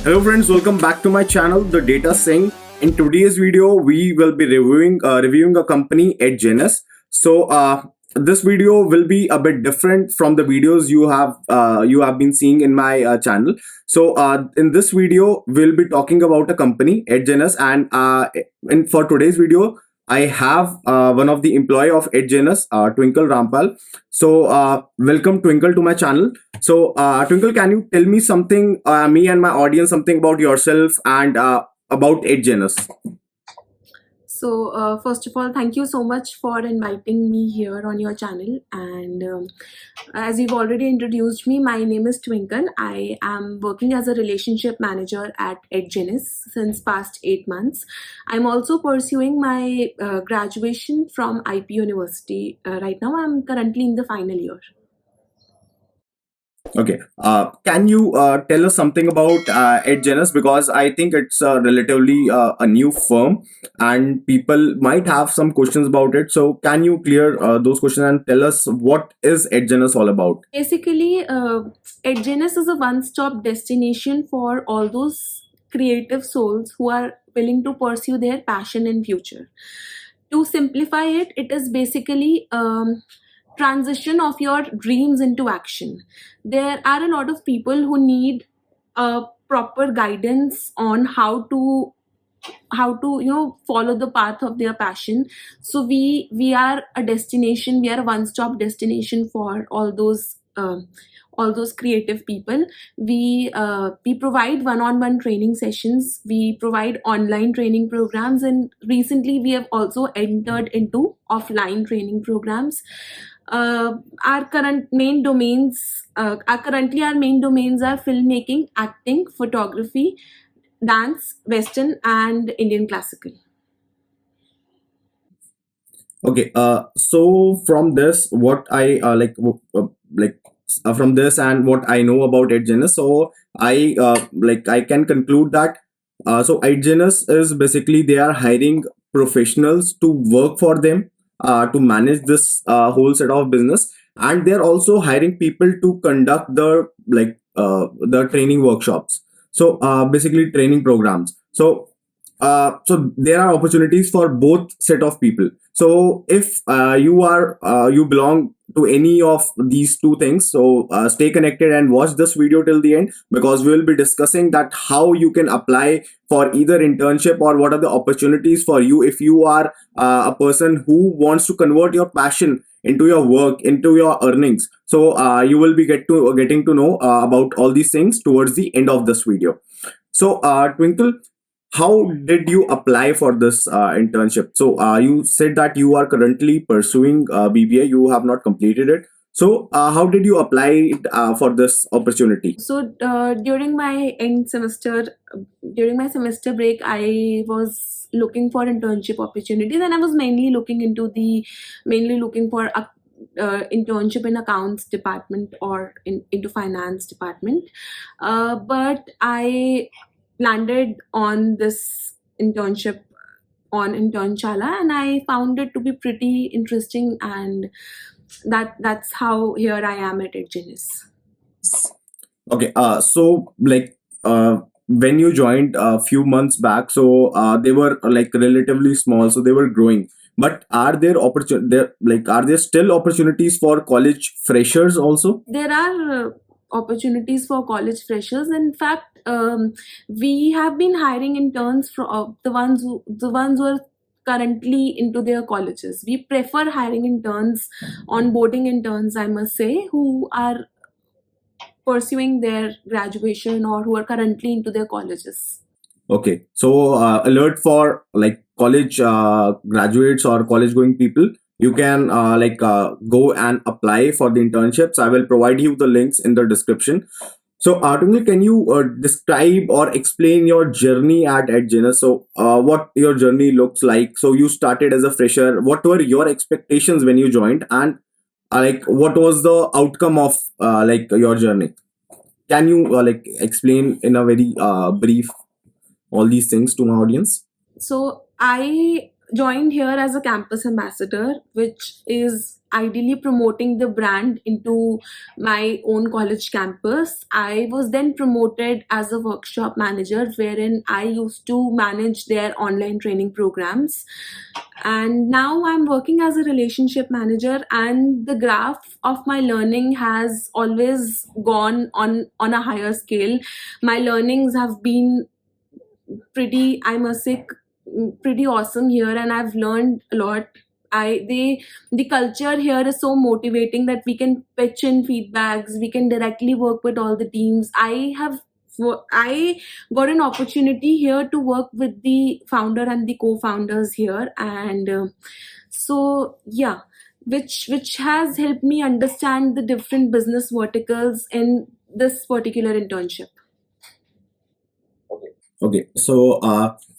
Hello friends, welcome back to my channel, The Data Singh. In today's video, we will be reviewing a company, EdGenus. This video will be a bit different from the videos you have been seeing in my channel. In this video, we'll be talking about a company, EdGenus, and for today's video, I have one of the employee of EdGenus, Twinkle Rampal. Welcome Twinkle to my channel. Twinkle, can you tell me something, me and my audience, something about yourself and about EdGenus? First of all, thank you so much for inviting me here on your channel. And as you've already introduced me, my name is Twinkle. I am working as a relationship manager at EdGenus since past 8 months. I'm also pursuing my graduation from IP University. Right now, I'm currently in the final year. Okay. Can you tell us something about EdGenus? Because I think it's relatively a new firm and people might have some questions about it. So can you clear those questions and tell us what is EdGenus all about? Basically, EdGenus is a one-stop destination for all those creative souls who are willing to pursue their passion in future. To simplify it, it is basically transition of your dreams into action. There are a lot of people who need a proper guidance on how to follow the path of their passion. So we are a destination, we are a one-stop destination for all those creative people. We provide one-on-one training sessions, we provide online training programs, and recently we have also entered into offline training programs. Our current main domains are filmmaking, acting, photography, dance, western, and Indian classical. Okay. So from this, what I from this and what I know about EdGenus, so I can conclude that EdGenus is basically they are hiring professionals to work for them to manage this whole set of business, and they're also hiring people to conduct the training workshops. Basically training programs. So there are opportunities for both set of people. So if you belong to any of these two things, so stay connected and watch this video till the end, because we will be discussing that how you can apply for either internship or what are the opportunities for you if you are a person who wants to convert your passion into your work, into your earnings. You will be getting to know about all these things towards the end of this video. Twinkle, how did you apply for this internship? You said that you are currently pursuing BBA, you have not completed it. How did you apply for this opportunity? During my semester break, I was looking for internship opportunities, and I was mainly looking for a internship in accounts department or into finance department. But I landed on this internship on Internshala, and I found it to be pretty interesting, and that's how here I am at EdGenus. Okay. When you joined a few months back, they were relatively small, so they were growing. But are there are there still opportunities for college freshers also? There are opportunities for college freshers. In fact, we have been hiring interns for the ones who are currently into their colleges. We prefer hiring interns, onboarding interns, I must say, who are pursuing their graduation or who are currently into their colleges. Okay, so alert for college graduates or college going people. You can go and apply for the internships. I will provide you the links in the description. So, Twinkle, can you describe or explain your journey at EdGenus? What your journey looks like? So, you started as a fresher. What were your expectations when you joined, and what was the outcome of your journey? Can you explain in a very brief all these things to my audience? So I joined here as a campus ambassador, which is ideally promoting the brand into my own college campus. I was then promoted as a workshop manager, wherein I used to manage their online training programs. And now I'm working as a relationship manager, and the graph of my learning has always gone on a higher scale. My learnings have been pretty, I must say, pretty awesome here, and I've learned a lot. The culture here is so motivating that we can pitch in feedbacks, we can directly work with all the teams. I got an opportunity here to work with the founder and the co-founders here, and so yeah, which has helped me understand the different business verticals in this particular internship. Okay, so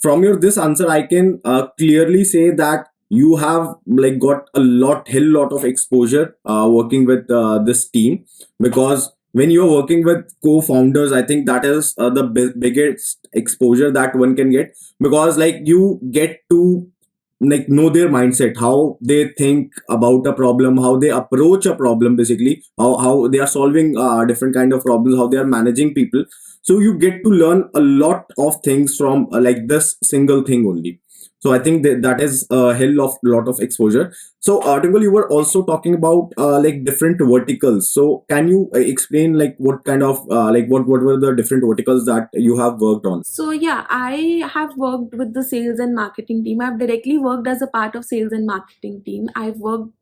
from your this answer, I can clearly say that you have like got a hell lot of exposure working with this team, because when you're working with co-founders, I think that is the biggest exposure that one can get, because like you get to like know their mindset, how they think about a problem, how they approach a problem, basically how they are solving different kind of problems, how they are managing people. So you get to learn a lot of things from like this single thing only. So I think that is a hell of lot of exposure. So Twinkle, you were also talking about like different verticals. So can you explain like what kind of like what were the different verticals that you have worked on? So yeah, I have worked with the sales and marketing team. I've directly worked as a part of sales and marketing team. I've worked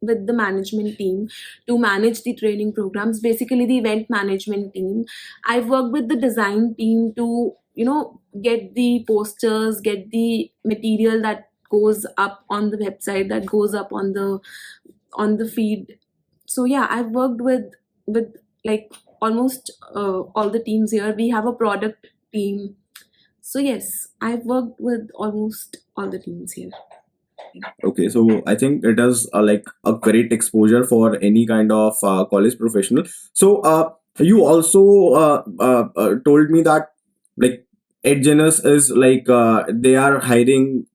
with the management team to manage the training programs, basically the event management team. I've worked with the design team to, get the posters, get the material that goes up on the website, that goes up on the feed. So yeah, I've worked with like almost all the teams here. We have a product team. So yes, I've worked with almost all the teams here. Okay, so I think it is like a great exposure for any kind of college professional. So you also told me that like EdGenus is like they are hiring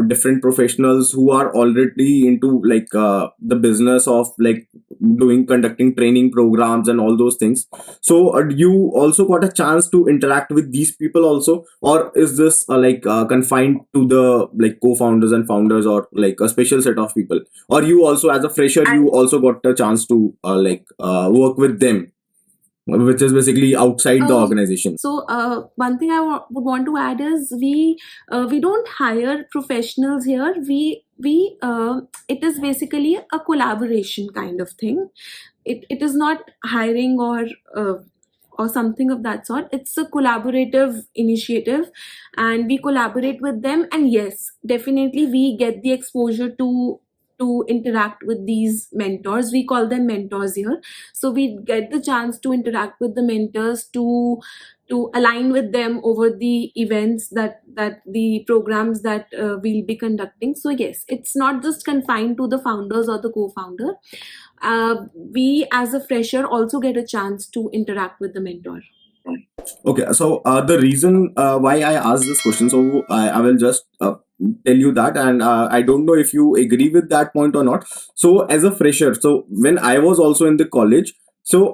different professionals who are already into like the business of like doing conducting training programs and all those things. So you also got a chance to interact with these people also, or is this like confined to the like co-founders and founders, or like a special set of people, or you also as a fresher you also got a chance to like work with them, which is basically outside the organization? So one thing I would want to add is we don't hire professionals here. We it is basically a collaboration kind of thing. It is not hiring or something of that sort. It's a collaborative initiative, and we collaborate with them. And yes, definitely we get the exposure to interact with these mentors. We call them mentors here. So we get the chance to interact with the mentors, to align with them over the events, that the programs that we'll be conducting. So yes, it's not just confined to the founders or the co-founder. We as a fresher also get a chance to interact with the mentor. Okay, so the reason why I asked this question, so I will just tell you that, and I don't know if you agree with that point or not. So, as a fresher, so when I was also in the college, so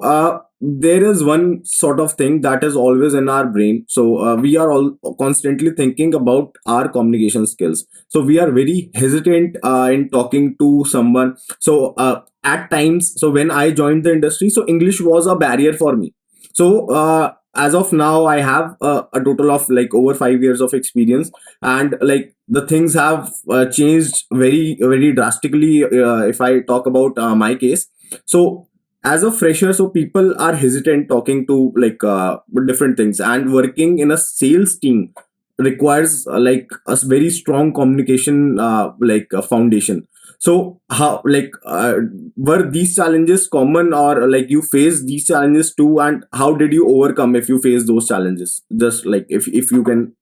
there is one sort of thing that is always in our brain. So we are all constantly thinking about our communication skills. So we are very hesitant in talking to someone. So at times, so when I joined the industry, so English was a barrier for me. So as of now I have a total of like over 5 years of experience, and like the things have changed very very drastically if I talk about my case. So as a fresher, so people are hesitant talking to like different things, and working in a sales team requires like a very strong communication like foundation. So how like were these challenges common, or like you face these challenges too, and how did you overcome if you face those challenges? Just like if you can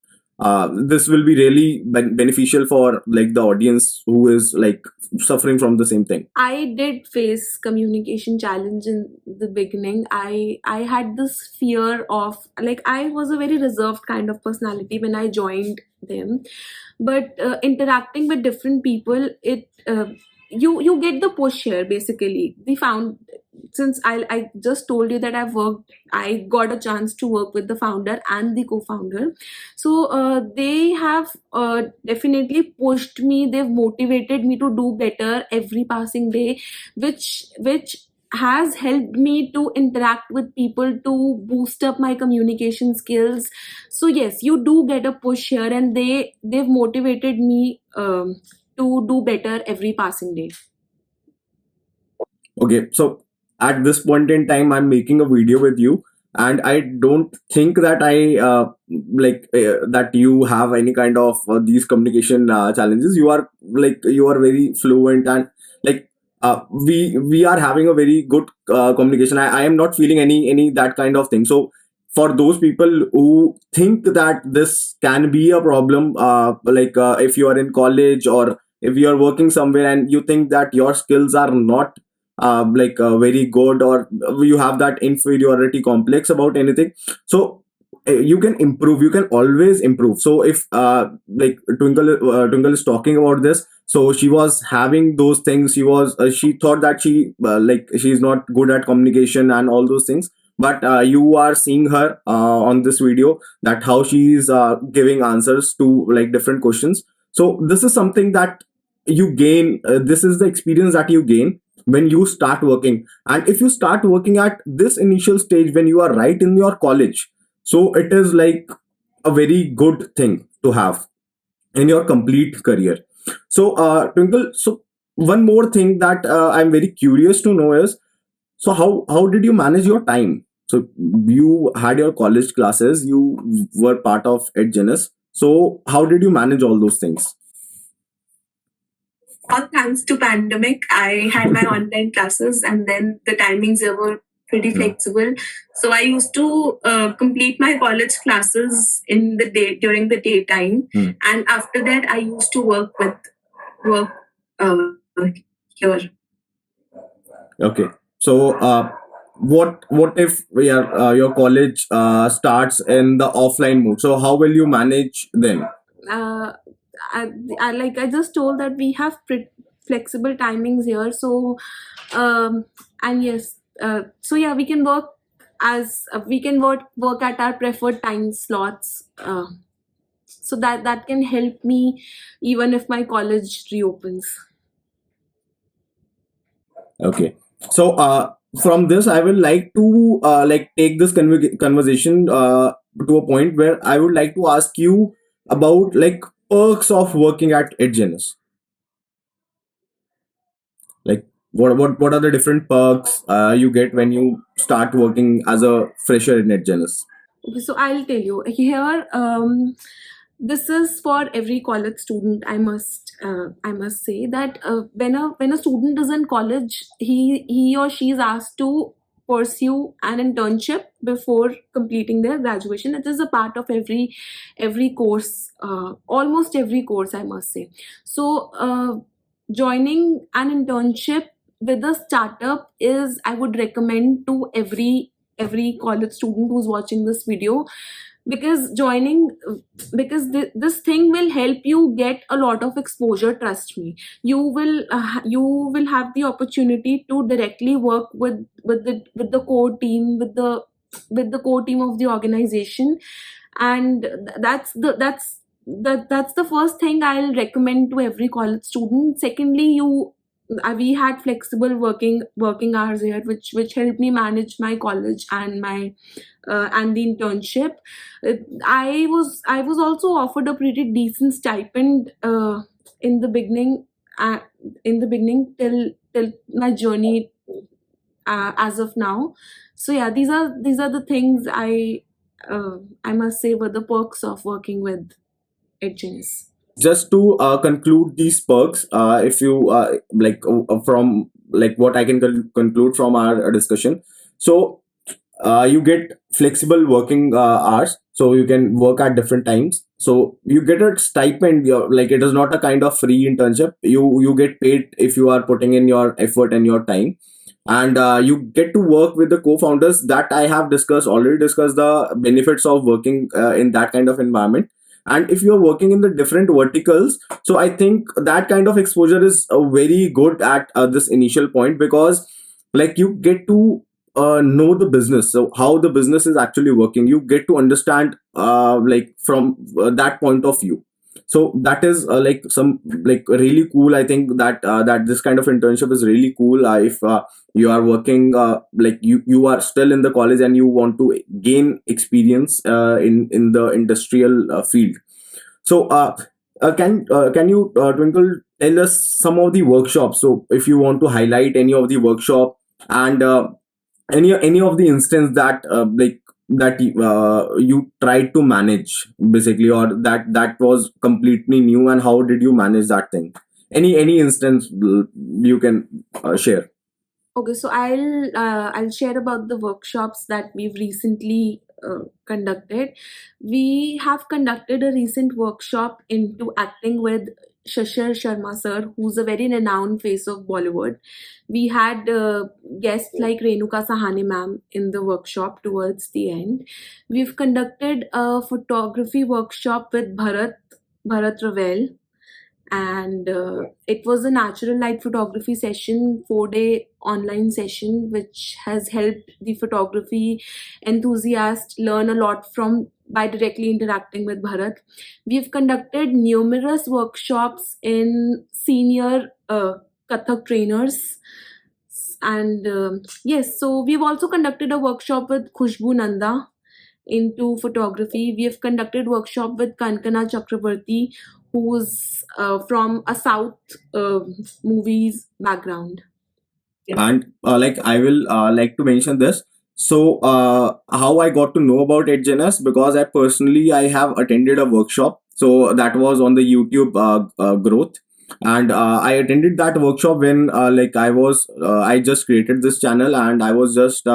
this will be really beneficial for like the audience who is like suffering from the same thing. I did face communication challenge in the beginning. I had this fear of, like, I was a very reserved kind of personality when I joined them, but interacting with different people, you get the push here. Basically, the found since I just told you that I got a chance to work with the founder and the co-founder. So they have definitely pushed me, they've motivated me to do better every passing day, which has helped me to interact with people, to boost up my communication skills. So yes, you do get a push here, and they've motivated me to do better every passing day. Okay, so at this point in time, I'm making a video with you, and I don't think that that you have any kind of these communication challenges. You are very fluent, and like we are having a very good communication. I am not feeling any that kind of thing. So for those people who think that this can be a problem, if you are in college or if you are working somewhere and you think that your skills are not very good, or you have that inferiority complex about anything, so you can improve, you can always improve. So if Twinkle is talking about this, so she was having those things, she thought that she's not good at communication and all those things, but you are seeing her on this video, that how she is giving answers to like different questions. So this is something that you gain, this is the experience that you gain when you start working. And if you start working at this initial stage when you are right in your college, so it is like a very good thing to have in your complete career. So Twinkle, so one more thing that I'm very curious to know is, so how did you manage your time? So you had your college classes, you were part of EdGenus, so how did you manage all those things? All thanks to pandemic, I had my online classes, and then the timings they were pretty flexible. So I used to complete my college classes in the day during the daytime, and after that I used to work uh, here. Okay. So what if your college starts in the offline mode? So how will you manage them? uh, I just told that we have flexible timings here. So and yes, so yeah, we can work as we can work at our preferred time slots. So that can help me even if my college reopens. Okay. So from this, I will like to take this conversation to a point where I would like to ask you about like perks of working at EdGenus. Like what are the different perks you get when you start working as a fresher in EdGenus? Okay, so I'll tell you here. This is for every college student. I must say that when a student is in college, he or she is asked to pursue an internship before completing their graduation. It is a part of every course, almost every course, I must say. So joining an internship with a startup is, I would recommend to every college student who's watching this video, because this thing will help you get a lot of exposure. Trust me, you will have the opportunity to directly work with the core team, with the core team of the organization. And that's the first thing I'll recommend to every college student. Secondly, we had flexible working hours here, which helped me manage my college and my and the internship. I was also offered a pretty decent stipend in the beginning, uh, till my journey as of now. So yeah, these are the things I must say were the perks of working with EdGenus. Just to conclude these perks, if you from like what I can conclude from our discussion, so you get flexible working hours, so you can work at different times, so you get a stipend. Like it is not a kind of free internship, you get paid if you are putting in your effort and your time. And you get to work with the co-founders that I have already discussed the benefits of working in that kind of environment. and if you're working in the different verticals, so I think that kind of exposure is very good at this initial point, because like you get to know the business, so how the business is actually working, you get to understand like from that point of view. So that is like some like really cool. I think that that this kind of internship is really cool if you are working like you are still in the college and you want to gain experience in the industrial field. So can you Twinkle, tell us some of the workshops, so if you want to highlight any of the workshop, and any of the instance that like that you tried to manage basically, or that was completely new, and how did you manage that thing? Any instance you can share? Okay, so I'll share about the workshops that we've recently conducted. We have conducted a recent workshop into acting with Shashir Sharma sir, who's a very renowned face of Bollywood. We had guests like Renuka Sahani ma'am in the workshop towards the end. We've conducted a photography workshop with Bharat Ravel, and it was a natural light photography session, 4-day online session, which has helped the photography enthusiast learn a lot from by directly interacting with Bharat. We've conducted numerous workshops in senior Kathak trainers, and yes, so we've also conducted a workshop with Khushbu Nanda into photography. We have conducted workshop with Kankana Chakrabarti, who's from a South movies background. And like I will like to mention this. So how I got to know about EdGenus, because I personally I have attended a workshop. So that was on the YouTube growth, and I attended that workshop when like I just created this channel, and I was just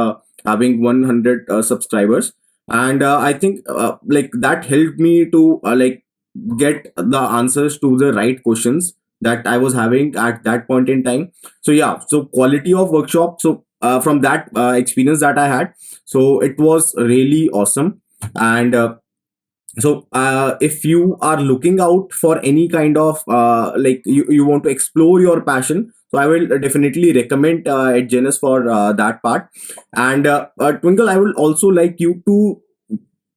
having 100 subscribers, and I think like that helped me to like get the answers to the right questions that I was having at that point in time. So yeah, so quality of workshop, so from that experience that I had, so it was really awesome. And so if you are looking out for any kind of like you want to explore your passion, so I will definitely recommend EdGenus for that part. And Twinkle, I will also like you to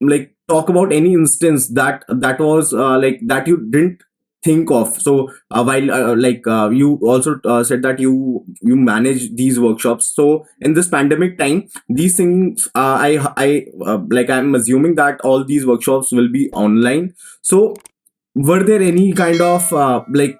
like talk about any instance that was like that you didn't think of. So while like you also said that you manage these workshops, so in this pandemic time, these things I like I'm assuming that all these workshops will be online. So were there any kind of like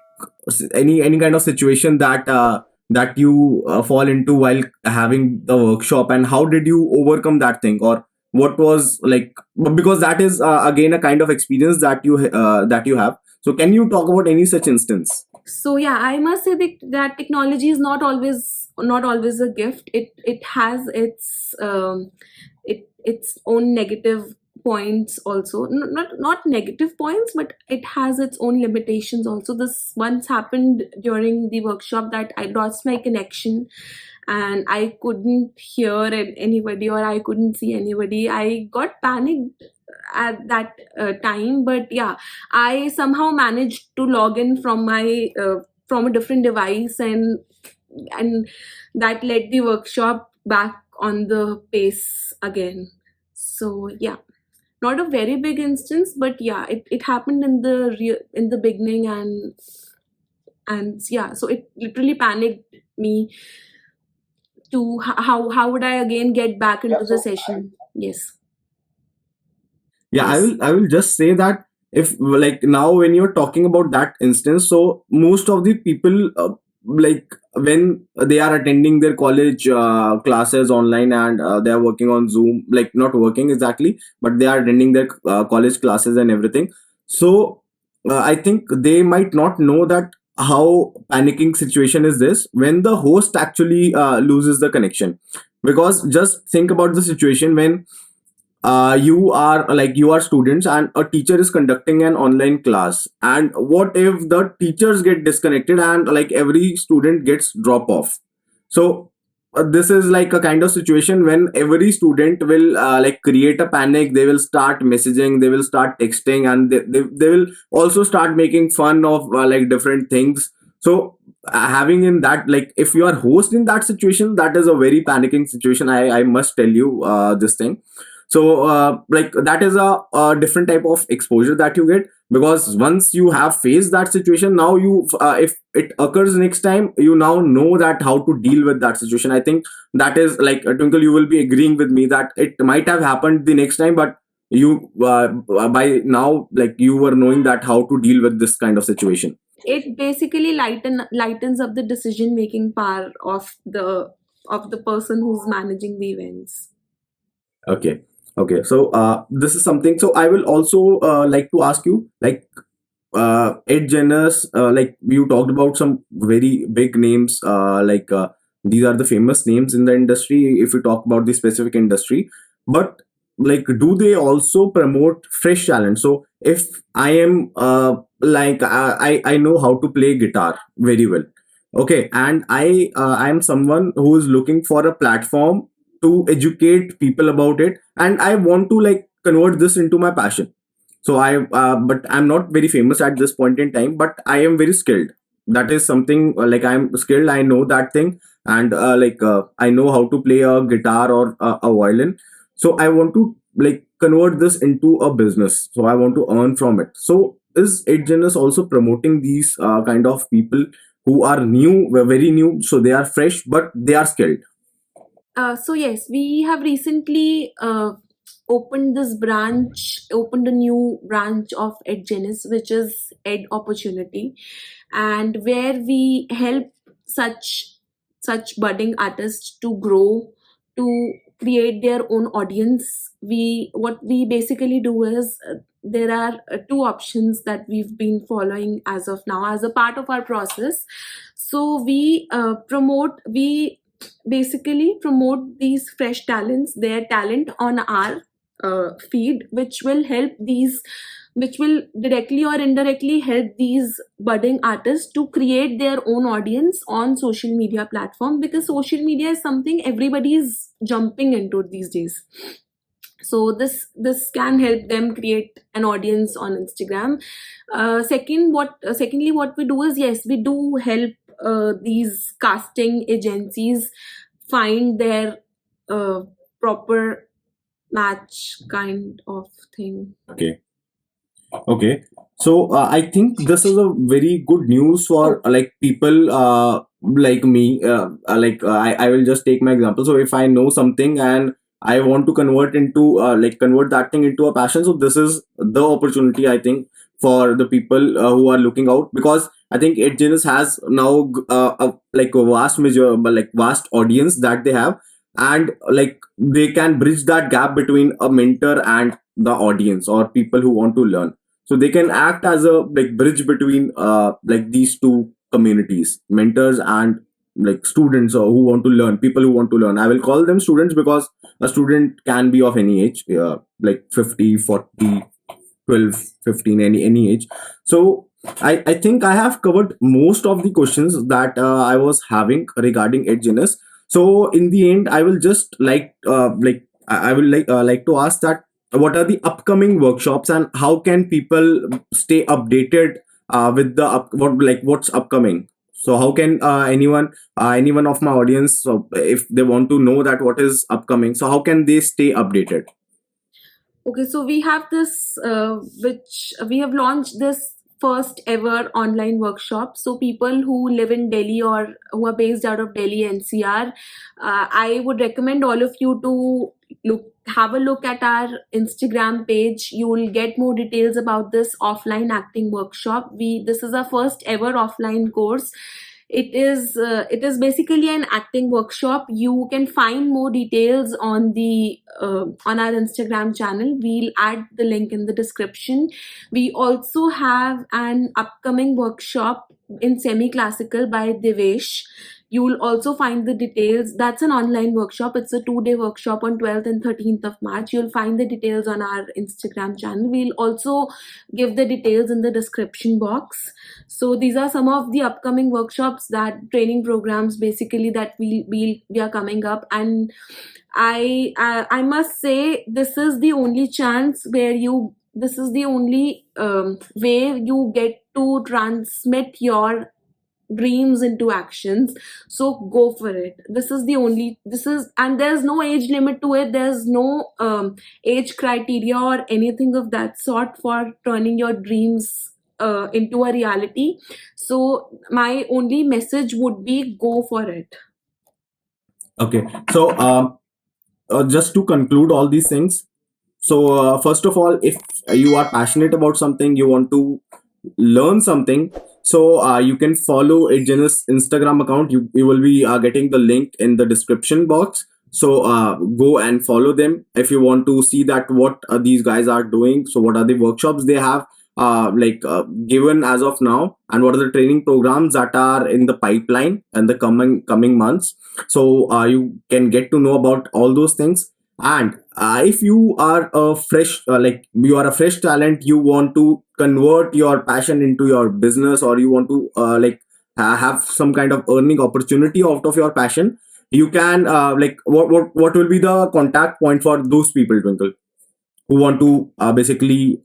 any kind of situation that you fall into while having the workshop, and how did you overcome that thing, or what was like, because that is again a kind of experience that you have. So can you talk about any such instance? So yeah, I must say that technology is not always a gift. It has its own negative points also. Not negative points, but it has its own limitations also. This once happened during the workshop that I lost my connection and I couldn't hear anybody, or I couldn't see anybody. I got panicked at that time, but yeah, I somehow managed to log in from a different device, and that led the workshop back on the pace again. So yeah, not a very big instance, but yeah, it happened in the beginning, and yeah, so it literally panicked me to how would I again get back into the session. Yes. Yeah, Yes. I will just say that if like now when you're talking about that instance, so most of the people like when they are attending their college classes online, and they are working on Zoom, like not working exactly, but they are attending their college classes and everything. So I think they might not know that how panicking situation is this when the host actually loses the connection. Because just think about the situation when you are students and a teacher is conducting an online class, and what if the teachers get disconnected and like every student gets drop off? So this is like a kind of situation when every student will like create a panic. They will start messaging, they will start texting, and they will also start making fun of like different things. So having in that, like if you are host in that situation, that is a very panicking situation. I must tell you this thing. So like that is a different type of exposure that you get, because once you have faced that situation, now you if it occurs next time, you now know that how to deal with that situation. I think that is like, Twinkle, you will be agreeing with me that it might have happened the next time, but you by now, like you were knowing that how to deal with this kind of situation. It basically lightens up the decision making power of the person who's managing the events. Okay. Okay, so this is something. So I will also like to ask you, like EdGenus, like you talked about some very big names, these are the famous names in the industry if you talk about the specific industry. But like, do they also promote fresh talent? So if I am like I know how to play guitar very well, okay, and I am someone who is looking for a platform to educate people about it, and I want to like convert this into my passion. So but I'm not very famous at this point in time, but I am very skilled. That is something, like I'm skilled, I know that thing. And I know how to play a guitar or a violin. So I want to like convert this into a business, so I want to earn from it. So is EdGenus also promoting these kind of people who are new, very new, so they are fresh but they are skilled? So yes, we have recently opened a new branch of EdGenus, which is Ed Opportunity, and where we help such budding artists to grow, to create their own audience. What we basically do is, there are two options that we've been following as of now as a part of our process. So we basically promote these fresh talents, their talent on our feed, which will directly or indirectly help these budding artists to create their own audience on social media platform, because social media is something everybody is jumping into these days. So this can help them create an audience on Instagram. Secondly, what we do is, yes, we do help these casting agencies find their proper match, kind of thing. Okay. Okay. So I think this is a very good news for Oh, like people like me. I will just take my example. So if I know something and I want to convert that thing into a passion, so this is the opportunity, I think, for the people who are looking out, because I think EdGenus has now like a vast audience that they have, and like they can bridge that gap between a mentor and the audience or people who want to learn. So they can act as a like bridge between like these two communities, mentors and like students, or who want to learn, people who want to learn. I will call them students because a student can be of any age, like 50, 40, 12, 15, any age. So I think I have covered most of the questions that I was having regarding EdGenus. So in the end, I will just I will like to ask that what are the upcoming workshops and how can people stay updated with the what's upcoming. So how can anyone of my audience, so if they want to know that what is upcoming, so how can they stay updated? okay, so we have this, which we have launched this first ever online workshop. So people who live in Delhi or who are based out of Delhi NCR, I would recommend all of you to have a look at our Instagram page. You will get more details about this offline acting workshop. This is our first ever offline course. It is basically an acting workshop. You can find more details on the on our Instagram channel. We'll add the link in the description. We also have an upcoming workshop in semi classical by Devesh. You'll also find the details. That's an online workshop. It's a 2-day workshop on 12th and 13th of March. You'll find the details on our Instagram channel. We'll also give the details in the description box. So these are some of the upcoming workshops, that training programs basically, that we are coming up. And I must say, this is the only chance where you this is the only way you get to transmit your dreams into actions. So go for it. And there's no age limit to it. There's no age criteria or anything of that sort for turning your dreams into a reality. So my only message would be, go for it. Okay. So just to conclude all these things, so first of all, if you are passionate about something, you want to learn something, so you can follow EdGenus Instagram account. You will be getting the link in the description box. So go and follow them if you want to see that what these guys are doing. So what are the workshops they have given as of now, and what are the training programs that are in the pipeline in the coming months. So you can get to know about all those things. And if you are a fresh you are a fresh talent, you want to convert your passion into your business, or you want to have some kind of earning opportunity out of your passion, you can what will be the contact point for those people, Twinkle, who want to basically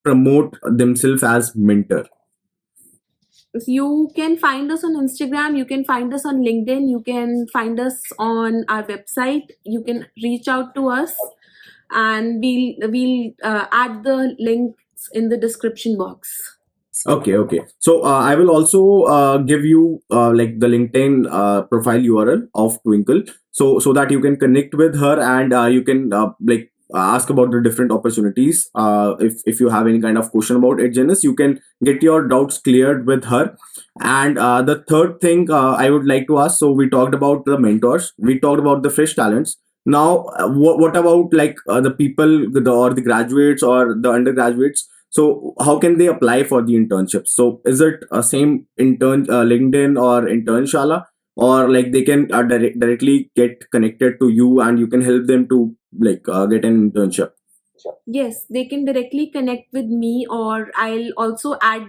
promote themselves as mentor? You can find us on Instagram, you can find us on LinkedIn, you can find us on our website. You can reach out to us, and we'll add the links in the description box. Okay. So I will also give you the LinkedIn profile URL of Twinkle, so that you can connect with her, and you can ask about the different opportunities. If you have any kind of question about EdGenus, you can get your doubts cleared with her. And the third thing I would like to ask. So we talked about the mentors, we talked about the fresh talents. Now, what about the people, or the graduates or the undergraduates? So how can they apply for the internship? So is it a same intern LinkedIn or Internshala, or they can directly get connected to you and you can help them to get an internship? Yes, they can directly connect with me, or I'll also add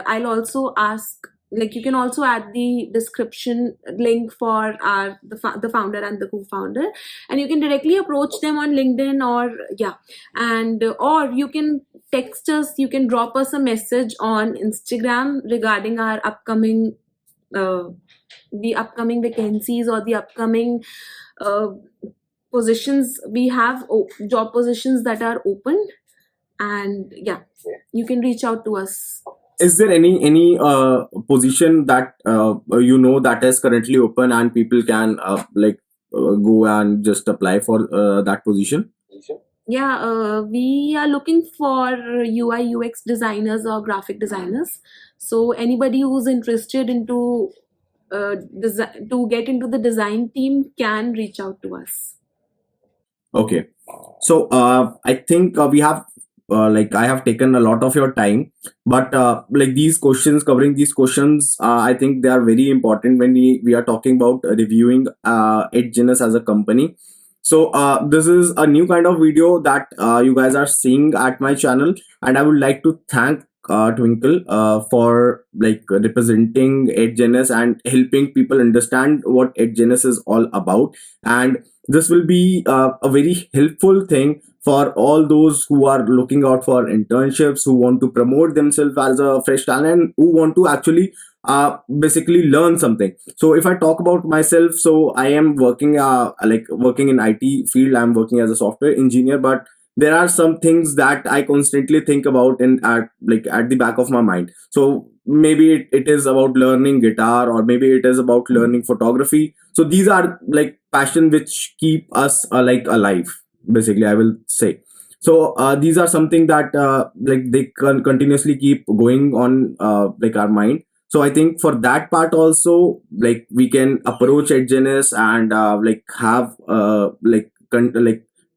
I'll also ask, like, you can also add the description link for the founder and the co-founder, and you can directly approach them on LinkedIn, or yeah, and or you can text us, you can drop us a message on Instagram regarding our upcoming the upcoming vacancies, or the upcoming uh, positions. We have job positions that are open, and yeah, you can reach out to us. Is there any position that that is currently open and people can go and just apply for that position? Yeah, we are looking for UI UX designers or graphic designers. So anybody who's interested into to get into the design team can reach out to us. Okay. So I think we have I have taken a lot of your time, but these questions, covering these questions, I think they are very important when we are talking about reviewing EdGenus as a company. So this is a new kind of video that you guys are seeing at my channel, and I would like to thank Twinkle for representing EdGenus and helping people understand what EdGenus is all about. And this will be a very helpful thing for all those who are looking out for internships, who want to promote themselves as a fresh talent, who want to actually basically learn something. So if I talk about myself, so I am working working in IT field. I'm working as a software engineer, but there are some things that I constantly think about in at the back of my mind. So maybe it is about learning guitar, or maybe it is about learning photography. So these are passion which keep us alive, basically, I will say. So these are something that they can continuously keep going on our mind. So I think for that part also, we can approach EdGenus and have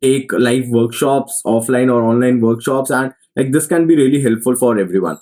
take live workshops, offline or online workshops, and this can be really helpful for everyone.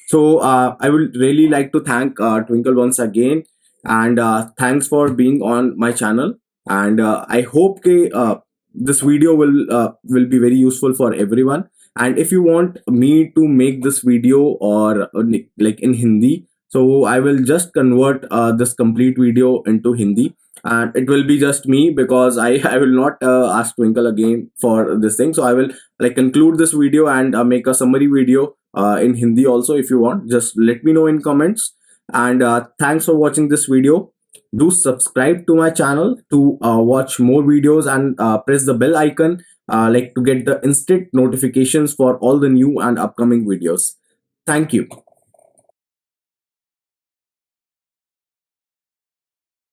So I would really like to thank Twinkle once again. and thanks for being on my channel. And I hope this video will be very useful for everyone. And if you want me to make this video or like in Hindi, so I will just convert this complete video into Hindi, and it will be just me, because I will not ask Twinkle again for this thing. So I will like conclude this video and make a summary video in Hindi also. If you want, just let me know in comments. And thanks for watching this video. Do subscribe to my channel to watch more videos, and press the bell icon like to get the instant notifications for all the new and upcoming videos. Thank you.